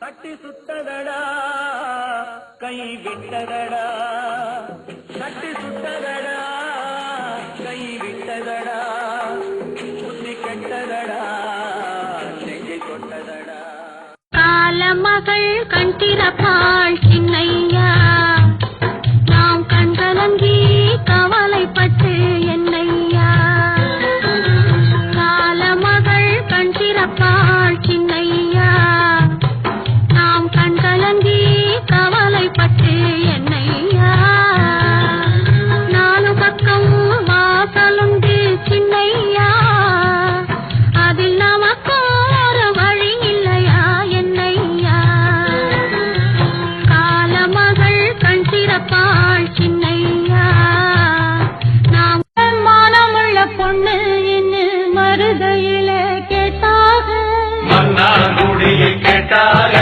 தட்டி சுட்டதடா கை விட்டதடா, தட்டி சுட்டதடா கை விட்டதடா, புத்தி கெட்டதடா நெஞ்சை தொட்டதடா. காலமகள் கண் திறப்பாள் சின்னையா, நாம் கண்கலங்கி கவலைப்பட்டு என்னையா. காலமகள் கண் திறப்பாள் சின்னையா, நாம் கண்கலங்கி கவலைப்பட்டு என்னையா. நாலு பக்கம் வாசலுண்டு சின்னையா, அதில் நமக்கு ஒரு வழி இல்லையா என்னையா. காலமகள் கண் திறப்பாள் சின்னையா, நாம் மானமுள்ள பொண்ணு இன்னு மருதையில கேட்டாக, மன்னார்குடியில் கேட்டாக,